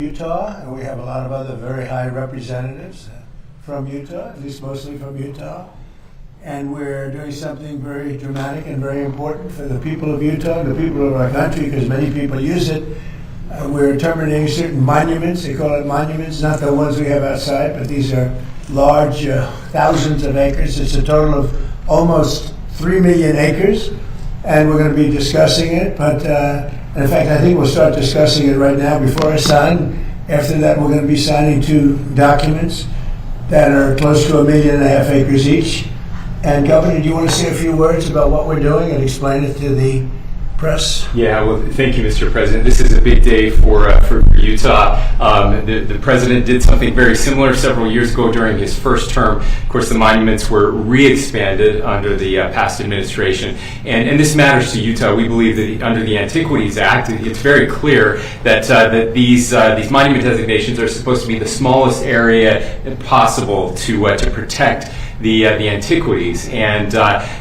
Utah, and we have a lot of other very high representatives from Utah, at least mostly from Utah. And we're doing something very dramatic and very important for the people of Utah, the people of our country, because many people use it. We're terminating certain monuments. They call it monuments, not the ones we have outside, but these are large, thousands of acres. It's a total of almost 3 million acres, and we're going to be discussing it. But in fact, I think we'll start discussing it right now before I sign. After that, we're going to be signing 2 documents that are close to 1.5 million acres each. And Governor, do you want to say a few words about what we're doing and explain it to the press? Yeah, well, thank you, Mr. President. This is a big day for Utah. The president did something very similar several years ago during his first term. Of course, the monuments were re-expanded under the past administration, and this matters to Utah. We believe that under the Antiquities Act, it's very clear that these monument designations are supposed to be the smallest area possible to protect the antiquities, and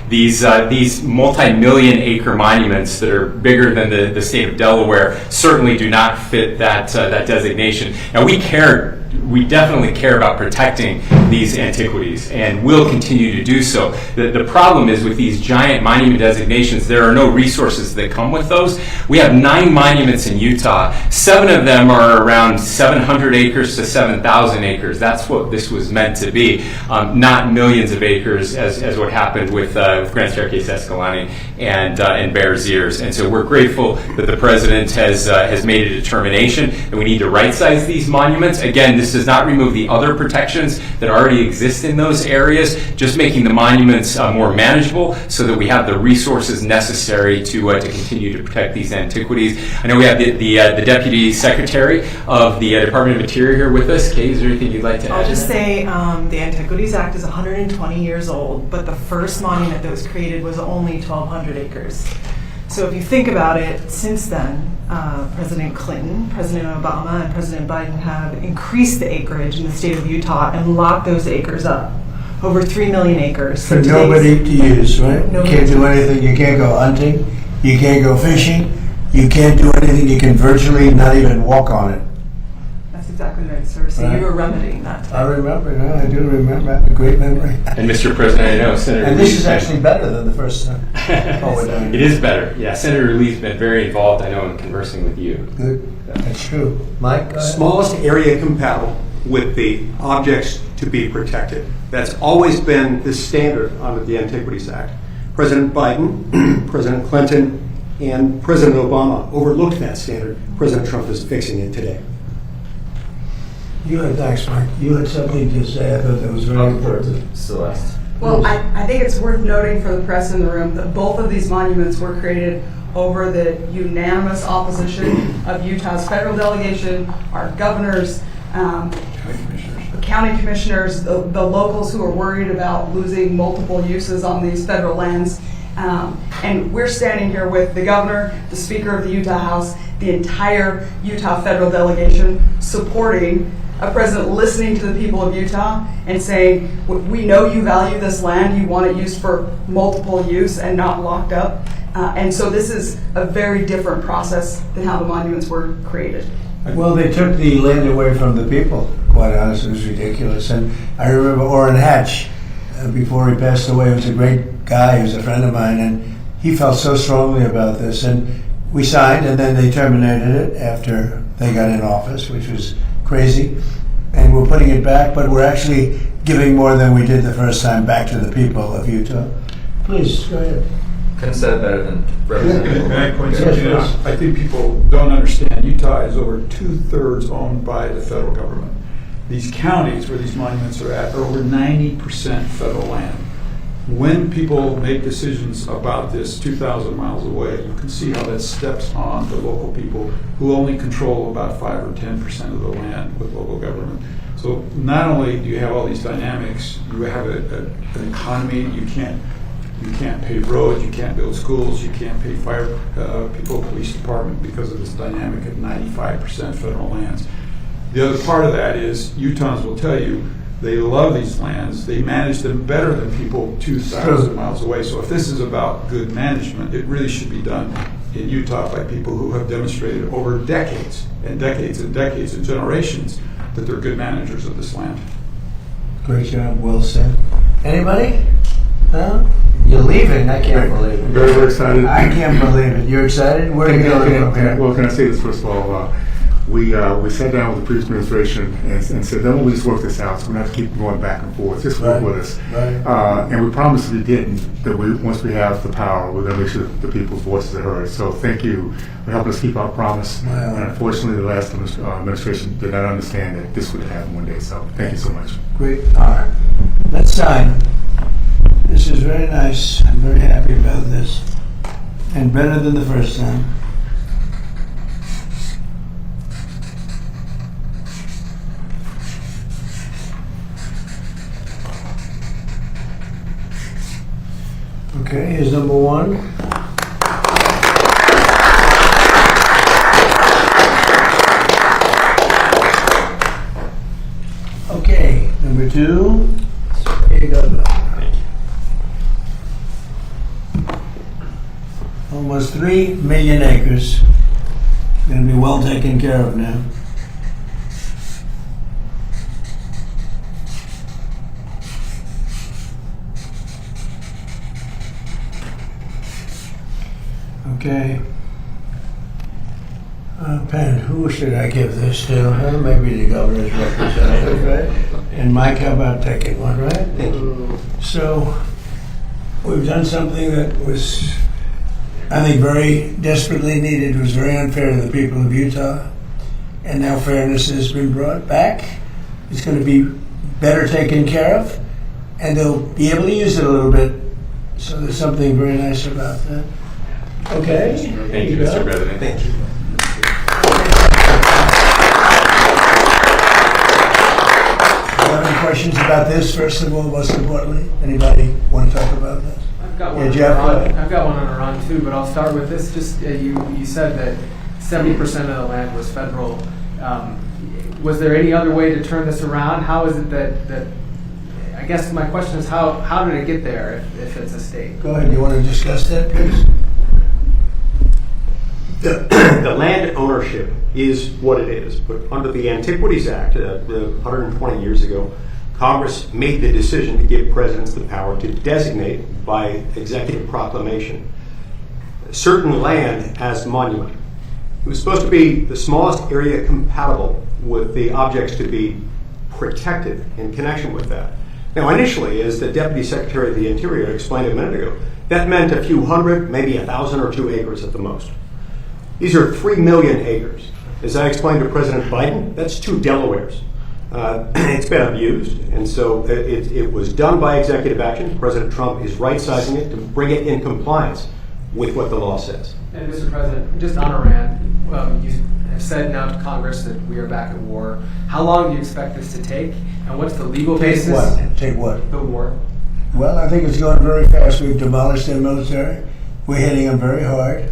these multi-million acre monuments that are bigger than the state of Delaware certainly do not fit that designation. Now we definitely care about protecting these antiquities, and will continue to do so. The problem is with these giant monument designations, there are no resources that come with those. We have 9 monuments in Utah. 7 of them are around 700 acres to 7,000 acres. That's what this was meant to be, not millions of acres as what happened with Grand Staircase Escalante and Bears Ears. And so we're grateful that the president has made a determination that we need to right-size these monuments. Again, this does not remove the other protections that already exist in those areas, just making the monuments more manageable so that we have the resources necessary to continue to protect these antiquities. I know we have the Deputy Secretary of the Department of Interior here with us. Kay, is there anything you'd like to add? I'll just say the Antiquities Act is 120 years old, but the first monument that was created was only 1,200 acres. So if you think about it, since then, President Clinton, President Obama, and President Biden have increased the acreage in the state of Utah and locked those acres up. Over 3 million acres. For nobody to use, right? You can't do anything. You can't go hunting. You can't go fishing. You can't do anything. You can virtually not even walk on it. That's exactly right, sir. So you were remedying that. I remember. No, I do remember. I have a great memory. And Mr. President, I know Senator And this is actually better than the first time. It is better. Yeah, Senator Lee's been very involved, I know, in conversing with you. Good. That's true. Mike? Smallest area compatible with the objects to be protected. That's always been the standard under the Antiquities Act. President Biden, President Clinton, and President Obama overlooked that standard. President Trump is fixing it today. Thanks, Mike. You had something to say. I thought that was very important. Celeste. Well, I think it's worth noting for the press in the room that both of these monuments were created over the unanimous opposition of Utah's federal delegation, our governors, county commissioners, the locals who are worried about losing multiple uses on these federal lands. And we're standing here with the governor, the Speaker of the Utah House, the entire Utah federal delegation supporting a president listening to the people of Utah and saying, we know you value this land, you want it used for multiple use and not locked up. And so this is a very different process than how the monuments were created. Well, they took the land away from the people, quite honestly. It was ridiculous. And I remember Orrin Hatch, before he passed away, was a great guy, he was a friend of mine, and he felt so strongly about this. And we signed, and then they terminated it after they got in office, which was crazy. And we're putting it back, but we're actually giving more than we did the first time back to the people of Utah. Please, go ahead. Couldn't have said it better than Representative. May I point something out? I think people don't understand. Utah is over 2/3 owned by the federal government. These counties where these monuments are at are over 90% federal land. When people make decisions about this 2,000 miles away, you can see how that steps on the local people who only control about 5 or 10% of the land with local government. So not only do you have all these dynamics, you have an economy. You can't pave roads, you can't build schools, you can't pay fire people, police department, because of this dynamic of 95% federal lands. The other part of that is Utahns will tell you they love these lands. They manage them better than people 2,000 miles away. So if this is about good management, it really should be done in Utah by people who have demonstrated over decades and decades and decades and generations that they're good managers of this land. Great job, well said. Anybody? No? You're leaving? I can't believe it. Very, very excited. I can't believe it. You're excited? Where are you going from here? Well, can I say this first of all? We sat down with the previous administration and said, then we'll just work this out, so we don't have to keep going back and forth. Just work with us. Right. And we promised if we didn't, that once we have the power, we're going to make sure that the people's voices are heard. So thank you for helping us keep our promise. Wow. And unfortunately, the last administration did not understand that this would happen one day. So thank you so much. Great. All right. Let's sign. This is very nice. I'm very happy about this. And better than the first time. Okay, here's number one. Okay, number two. Here you go. Almost 3 million acres. Going to be well taken care of now. Okay. Penn, who should I give this to? Maybe the governor's representative, right? And Mike, how about taking one, right? Thank you. So, we've done something that was, I think, very desperately needed. It was very unfair to the people of Utah. And now fairness has been brought back. It's going to be better taken care of. And they'll be able to use it a little bit. So there's something very nice about that. Okay. Thank you, Mr. President. Thank you. Any questions about this, first of all, most importantly? Anybody want to talk about this? I've got one. Yeah, Jeff, go ahead. I've got one on Iran too, but I'll start with this. Just you said that 70% of the land was federal. Was there any other way to turn this around? How is it that I guess my question is how did it get there if it's a state? Go ahead. You want to discuss that, please? The land ownership is what it is, but under the Antiquities Act, 120 years ago, Congress made the decision to give presidents the power to designate by executive proclamation certain land as monument. It was supposed to be the smallest area compatible with the objects to be protected in connection with that. Now, initially, as the Deputy Secretary of the Interior explained a minute ago, that meant a few hundred, maybe 1,000 or 2 acres at the most. These are 3 million acres. As I explained to President Biden, that's 2 Delawares. It's been abused, and so it was done by executive action. President Trump is right-sizing it to bring it in compliance with what the law says. And Mr. President, just on Iran, you have said now to Congress that we are back at war. How long do you expect this to take, and what's the legal basis? Take what? The war. Well, I think it's going very fast. We've demolished their military. We're hitting them very hard.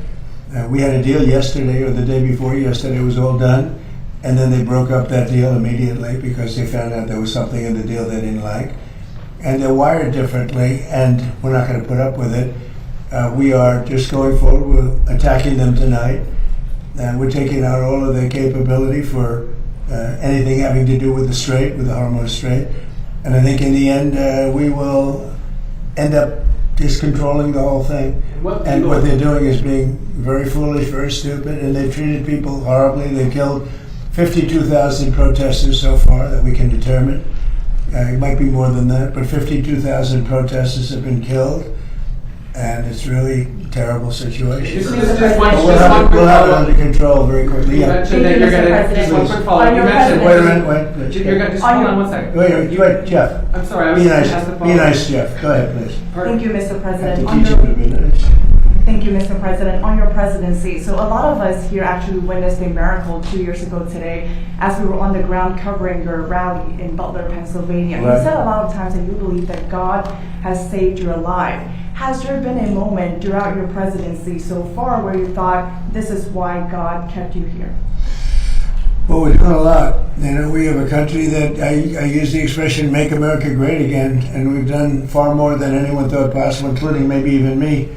We had a deal yesterday or the day before yesterday. It was all done. And then they broke up that deal immediately because they found out there was something in the deal they didn't like. And they're wired differently, and we're not going to put up with it. We are just going forward. We're attacking them tonight. We're taking out all of their capability for anything having to do with the Strait, with the Hormuz Strait. And I think in the end, we will end up just controlling the whole thing. And what they're doing is being very foolish, very stupid, and they've treated people horribly. They've killed 52,000 protesters so far that we can determine. It might be more than that, but 52,000 protesters have been killed, and it's really a terrible situation. We'll have it under control very quickly. You mentioned that you're going to, just one quick follow-up. You mentioned, Wait. You're going to, just hold on one second. Wait, Jeff. I'm sorry, I was Be just nice, going to ask the be follow-up. nice, Jeff. Go ahead, please. Thank you, Mr. I President. have to teach you to be nice. Thank you, Mr. President. On your presidency, so a lot of us here actually witnessed a miracle 2 years ago today as we were on the ground covering your rally in Butler, Pennsylvania. Right. You said a lot of times that you believe that God has saved your life. Has there been a moment throughout your presidency so far where you thought this is why God kept you here? Well, we're doing a lot. You know, we have a country that I use the expression "Make America Great Again," and we've done far more than anyone thought possible, including maybe even me.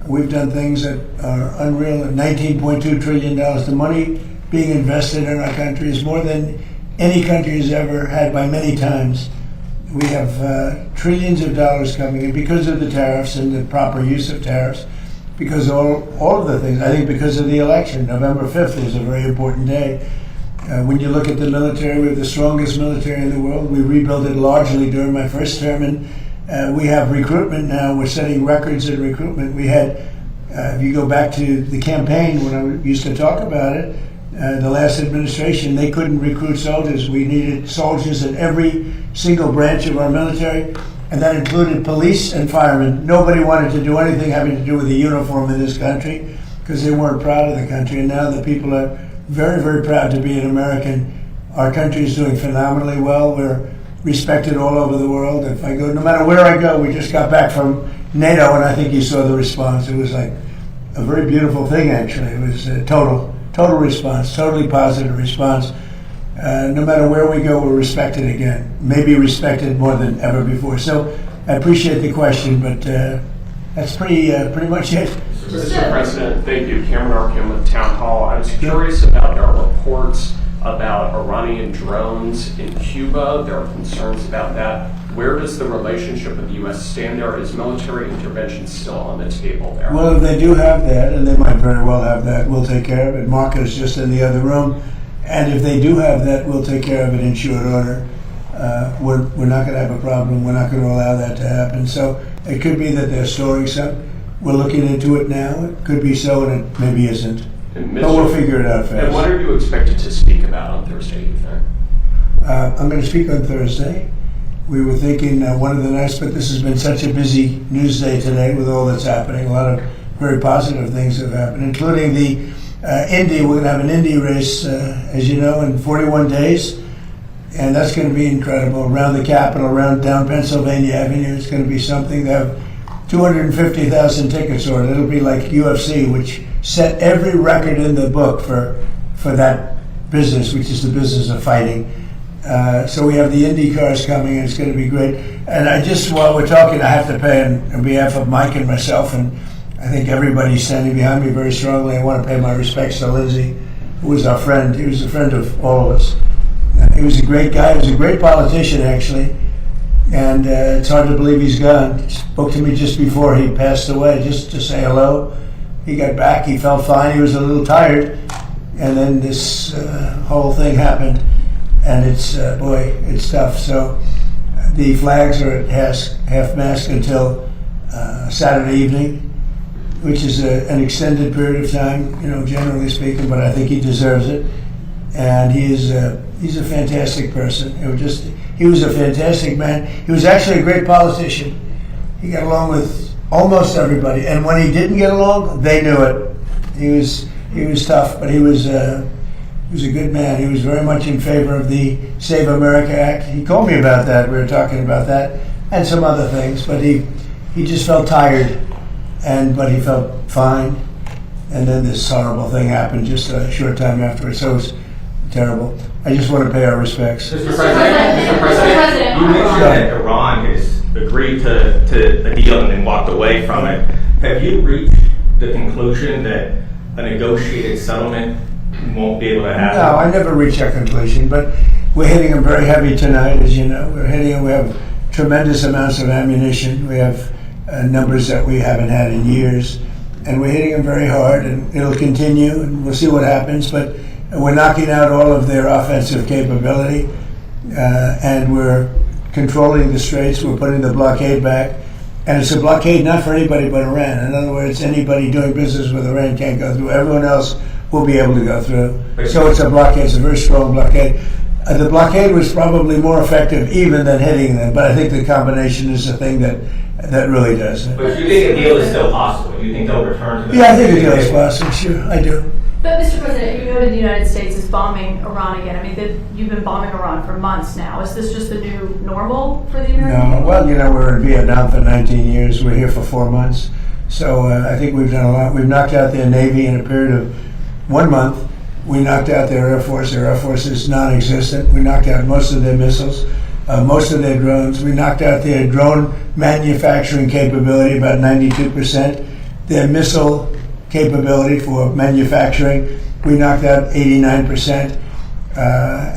We've done things that are unreal. $19.2 trillion. The money being invested in our country is more than any country has ever had by many times. We have trillions of dollars coming in because of the tariffs and the proper use of tariffs, because all of the things. I think because of the election. November 5th is a very important day. When you look at the military, we have the strongest military in the world. We rebuilt it largely during my first term, and we have recruitment now. We're setting records in recruitment. We had, if you go back to the campaign when I used to talk about it, the last administration, they couldn't recruit soldiers. We needed soldiers in every single branch of our military, and that included police and firemen. Nobody wanted to do anything having to do with the uniform in this country because they weren't proud of the country, and now the people are very, very proud to be an American. Our country is doing phenomenally well. We're respected all over the world. If I go, no matter where I go, we just got back from NATO, and I think you saw the response. It was like a very beautiful thing, actually. It was a total response, totally positive response. No matter where we go, we're respected again. Maybe respected more than ever before. So I appreciate the question, but that's pretty much it. Mr. President, thank you. Cameron Arkham with Town Hall. I was curious about our reports about Iranian drones in Cuba. There are concerns about that. Where does the relationship with the U.S. stand there? Is military intervention still on the table there? Well, if they do have that, and they might very well have that, we'll take care of it. Mark is just in the other room. And if they do have that, we'll take care of it in short order. We're not going to have a problem. We're not going to allow that to happen. So it could be that they're storing some. We're looking into it now. It could be so, and it maybe isn't. But we'll figure it out fast. And what are you expected to speak about on Thursday, you think? I'm going to speak on Thursday. We were thinking one of the nights, but this has been such a busy news day today with all that's happening. A lot of very positive things have happened, including the Indy. We're going to have an Indy race, as you know, in 41 days. And that's going to be incredible. Around the Capitol, around down Pennsylvania Avenue, it's going to be something. They have 250,000 tickets ordered. It'll be like UFC, which set every record in the book for that business, which is the business of fighting. So we have the Indy cars coming, and it's going to be great. And while we're talking, I have to pay on behalf of Mike and myself, and I think everybody's standing behind me very strongly. I want to pay my respects to Lindsey, who was our friend. He was a friend of all of us. He was a great guy. He was a great politician, actually. And it's hard to believe he's gone. He spoke to me just before he passed away, just to say hello. He got back. He felt fine. He was a little tired. And then this whole thing happened. And it's tough. So the flags are at half-mast until Saturday evening, which is an extended period of time, generally speaking, but I think he deserves it. And he's a fantastic person. He was a fantastic man. He was actually a great politician. He got along with almost everybody, and when he didn't get along, they knew it. He was tough, but he was a good man. He was very much in favor of the Save America Act. He called me about that. We were talking about that and some other things, but he just felt tired, but he felt fine. And then this horrible thing happened just a short time afterwards. So it was terrible. I just want to pay our respects. Mr. President, you mentioned that Iran has agreed to a deal and then walked away from it. Have you reached the conclusion that a negotiated settlement won't be able to happen? No, I never reached that conclusion, but we're hitting them very heavy tonight, as you know. We have tremendous amounts of ammunition. We have numbers that we haven't had in years, and we're hitting them very hard, and it'll continue, and we'll see what happens, but we're knocking out all of their offensive capability, and we're controlling the straits. We're putting the blockade back, and it's a blockade not for anybody but Iran. In other words, anybody doing business with Iran can't go through. Everyone else will be able to go through. So it's a blockade. It's a very strong blockade. The blockade was probably more effective even than hitting them, but I think the combination is the thing that really does it. But you think a deal is still possible? You think they'll return to the... Yeah, I think a deal is possible, sure, I do. But Mr. President, you noted the United States is bombing Iran again. I mean, you've been bombing Iran for months now. Is this just the new normal for the American people? Well, we're in Vietnam for 19 years. We're here for 4 months. So I think we've done a lot. We've knocked out their Navy in a period of 1 month. We knocked out their Air Force. Their Air Force is non-existent. We knocked out most of their missiles, most of their drones. We knocked out their drone manufacturing capability, about 92%. their missile capability for manufacturing. We knocked out 89%.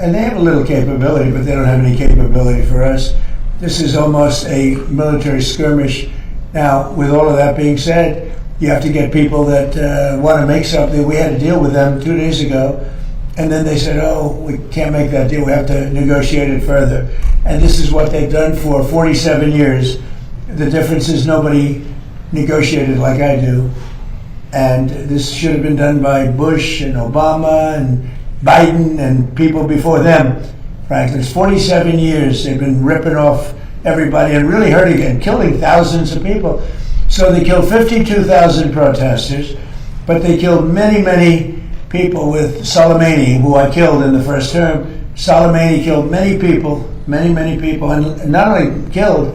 And they have a little capability, but they don't have any capability for us. This is almost a military skirmish. Now, with all of that being said, you have to get people that want to make something. We had a deal with them 2 days ago, and then they said, oh, we can't make that deal. We have to negotiate it further. And this is what they've done for 47 years. The difference is nobody negotiated like I do. And this should have been done by Bush and Obama and Biden and people before them. Frankly, it's 47 years they've been ripping off everybody and really hurting and killing thousands of people. So they killed 52,000 protesters, but they killed many, many people with Soleimani, who I killed in the first term. Soleimani killed many people, many people, and not only killed,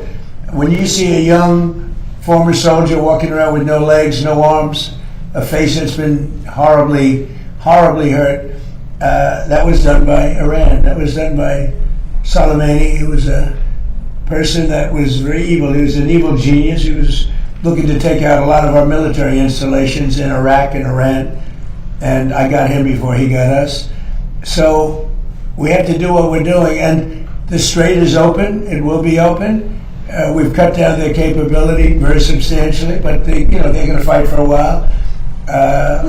when you see a young former soldier walking around with no legs, no arms, a face that's been horribly hurt, that was done by Iran. That was done by Soleimani. He was a person that was very evil. He was an evil genius. He was looking to take out a lot of our military installations in Iraq and Iran, and I got him before he got us. So we have to do what we're doing, and the strait is open. It will be open. We've cut down their capability very substantially, but they're going to fight for a while.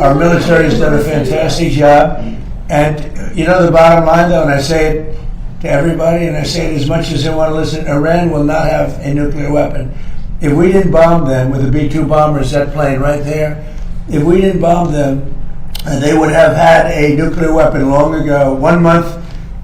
Our military has done a fantastic job, and the bottom line, though, and I say it to everybody, and I say it as much as they want to listen, Iran will not have a nuclear weapon. If we didn't bomb them with the B-2 bombers, that plane right there, if we didn't bomb them, they would have had a nuclear weapon long ago.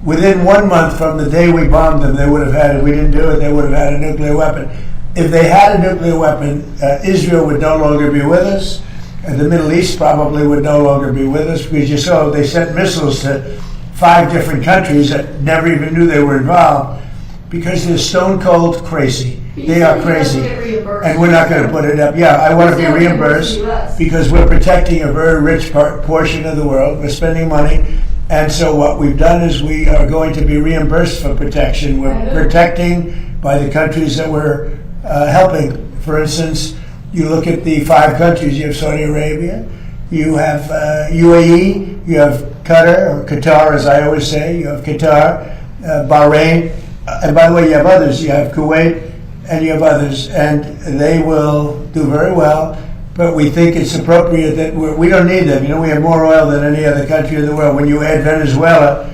Within 1 month from the day we bombed them, they would have had, if we didn't do it, they would have had a nuclear weapon. If they had a nuclear weapon, Israel would no longer be with us. The Middle East probably would no longer be with us, because you saw they sent missiles to 5 different countries that never even knew they were involved, because they're stone cold crazy. They are crazy, and we're not going to put it up. Yeah, I want to be reimbursed because we're protecting a very rich portion of the world. We're spending money, and so what we've done is we are going to be reimbursed for protection. We're protecting by the countries that we're helping. For instance, you look at the 5 countries. You have Saudi Arabia, you have UAE, you have Qatar, or Qatar as I always say, you have Qatar, Bahrain, and by the way, you have others. You have Kuwait, and you have others, and they will do very well, but we think it's appropriate that we don't need them. We have more oil than any other country in the world. When you add Venezuela,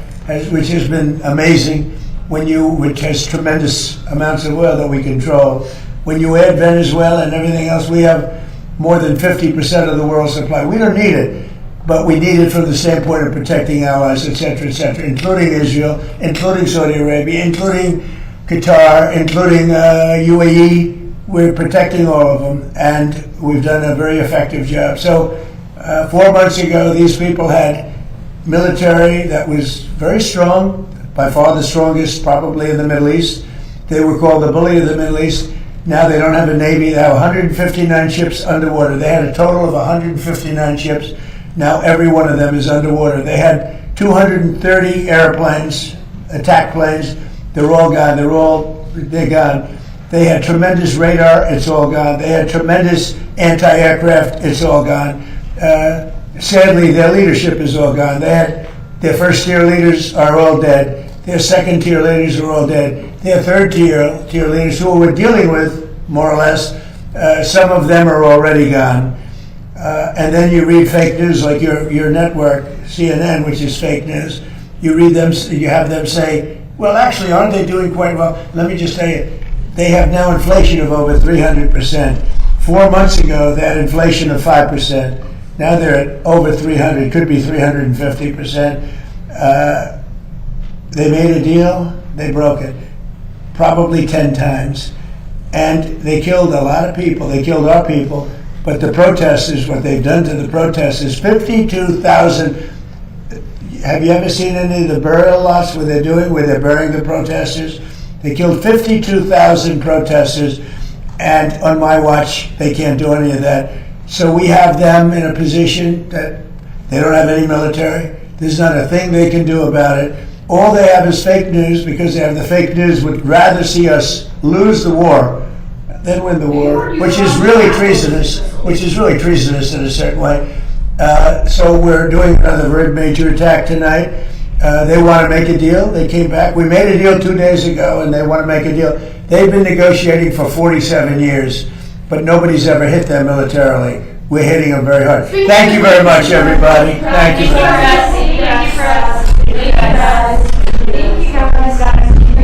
which has been amazing, which has tremendous amounts of oil that we control, when you add Venezuela and everything else, we have more than 50% of the world's supply. We don't need it, but we need it from the standpoint of protecting allies, etc., including Israel, including Saudi Arabia, including Qatar, including UAE. We're protecting all of them, and we've done a very effective job. So 4 months ago, these people had military that was very strong, by far the strongest probably in the Middle East. They were called the bully of the Middle East. Now they don't have a Navy. They have 159 ships underwater. They had a total of 159 ships. Now every one of them is underwater. They had 230 airplanes, attack planes. They're all gone. They're gone. They had tremendous radar. It's all gone. They had tremendous anti-aircraft. It's all gone. Sadly, their leadership is all gone. Their first-tier leaders are all dead. Their second-tier leaders are all dead. Their third-tier leaders, who we're dealing with, more or less, some of them are already gone. And then you read fake news like your network, CNN, which is fake news. You read them. You have them say, well, actually, aren't they doing quite well? Let me just tell you, they have now inflation of over 300%. 4 months ago, they had inflation of 5%. Now they're at over 300, could be 350%. They made a deal, they broke it, probably 10 times. And they killed a lot of people. They killed our people. But the protesters, what they've done to the protesters, 52,000. Have you ever seen any of the burial lots where they're burying the protesters? They killed 52,000 protesters, and on my watch, they can't do any of that. So we have them in a position that they don't have any military. There's not a thing they can do about it. All they have is fake news, because they have the fake news, would rather see us lose the war then win the war, which is really treasonous. Which is really treasonous in a certain way. So we're doing another very major attack tonight. They want to make a deal. They came back. We made a deal 2 days ago, and they want to make a deal. They've been negotiating for 47 years, but nobody's ever hit them militarily. We're hitting them very hard. Thank you very much, everybody. Thank you. Thank you, guys. Thank you, guys. Thank you, guys. Thank you, guys.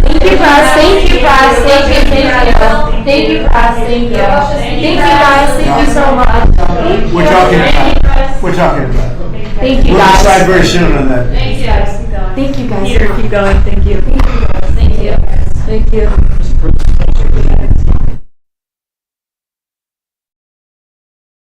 Thank you, guys. Thank you, guys. Thank you, thank you, guys. Thank you. Thank you, guys. Thank you so much. We're talking about. We're talking about. Thank you, We'll guys. decide very soon on that. Thank you, guys. Thank you, guys. Keep going. Thank you. Thank you. Thank you.